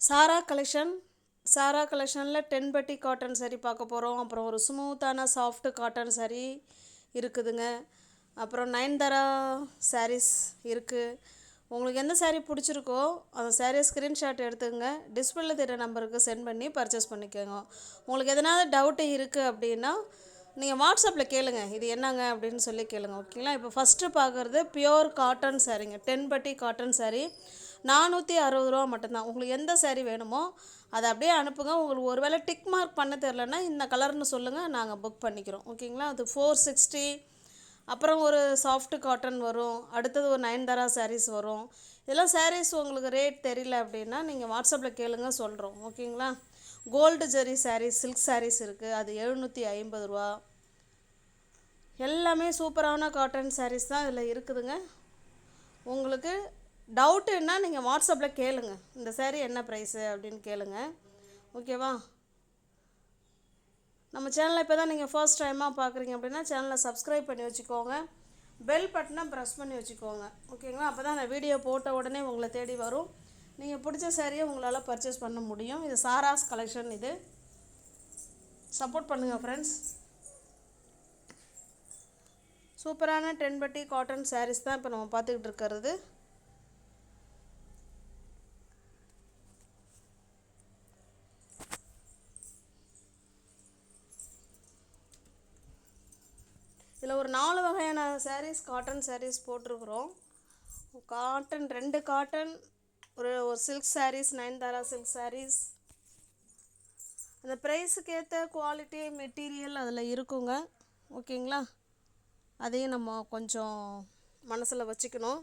சாரா கலெக்ஷனில் 10 பட்டி cotton saree பார்க்க போகிறோம். அப்புறம் ஒரு ஸ்மூத்தான சாஃப்ட் காட்டன் saree இருக்குதுங்க. அப்புறம் நயன்தாரா sarees இருக்குது. உங்களுக்கு எந்த saree பிடிச்சிருக்கோ அந்த saree ஸ்க்ரீன்ஷாட் எடுத்துக்கங்க. டிஸ்பிளேல தெரிய நம்பருக்கு சென்ட் பண்ணி பர்ச்சேஸ் பண்ணிக்கோங்க. உங்களுக்கு எதனாவது டவுட்டு இருக்குது அப்படின்னா நீங்கள் வாட்ஸ்அப்பில் கேளுங்க, இது என்னங்க அப்படின்னு சொல்லி கேளுங்க, ஓகேங்களா. இப்போ ஃபஸ்ட்டு பார்க்குறது பியோர் காட்டன் சாரீங்க, 10 பட்டி காட்டன் saree, 460 ரூபா மட்டும்தான். உங்களுக்கு எந்த saree வேணுமோ அதை அப்படியே அனுப்புங்க. உங்களுக்கு ஒரு வேளை டிக் மார்க் பண்ண தெரிலன்னா இந்த கலர்னு சொல்லுங்கள், நாங்கள் புக் பண்ணிக்கிறோம், ஓகேங்களா. அது 460. அப்புறம் ஒரு சாஃப்ட் காட்டன் வரும். அடுத்தது ஒரு நயன்தாரா sarees வரும். இதெல்லாம் sarees உங்களுக்கு ரேட் தெரியல அப்படின்னா நீங்கள் வாட்ஸ்அப்பில் கேளுங்க, சொல்கிறோம், ஓகேங்களா. கோல்டு ஜெரி sarees, சில்க் sarees இருக்குது, அது 750 ரூபா. எல்லாமே சூப்பரான காட்டன் sarees தான் இதில் இருக்குதுங்க. உங்களுக்கு டவுட்டுன்னா நீங்கள் வாட்ஸ்அப்பில் கேளுங்க, இந்த saree என்ன ப்ரைஸு அப்படின்னு கேளுங்க, ஓகேவா. நம்ம சேனலை இப்போ தான் நீங்கள் ஃபர்ஸ்ட் டைமாக பார்க்குறீங்க அப்படின்னா சேனலை சப்ஸ்கிரைப் பண்ணி வச்சுக்கோங்க. பெல் பட்டனை ப்ரெஸ் பண்ணி வச்சுக்கோங்க, ஓகேங்களா. அப்போ தான் நான் வீடியோ போட்ட உடனே உங்களை தேடி வரும். நீங்கள் பிடிச்ச சாரியை உங்களால் பர்ச்சேஸ் பண்ண முடியும். இது சாராஸ் கலெக்ஷன். இது சப்போர்ட் பண்ணுங்கள் ஃப்ரெண்ட்ஸ். சூப்பரான 10 பட்டி காட்டன் sarees தான் இப்போ நம்ம பார்த்துக்கிட்டு இருக்கிறது. இதில் ஒரு 4 வகையான sarees, காட்டன் sarees போட்டிருக்குறோம். காட்டன் 2 காட்டன், ஒரு silk sarees, Nayanthara silk sarees. அந்த ப்ரைஸுக்கு ஏற்ற குவாலிட்டி மெட்டீரியல் அதில் இருக்குங்க, ஓகேங்களா. அதையும் நம்ம கொஞ்சம் மனசில் வச்சுக்கணும்.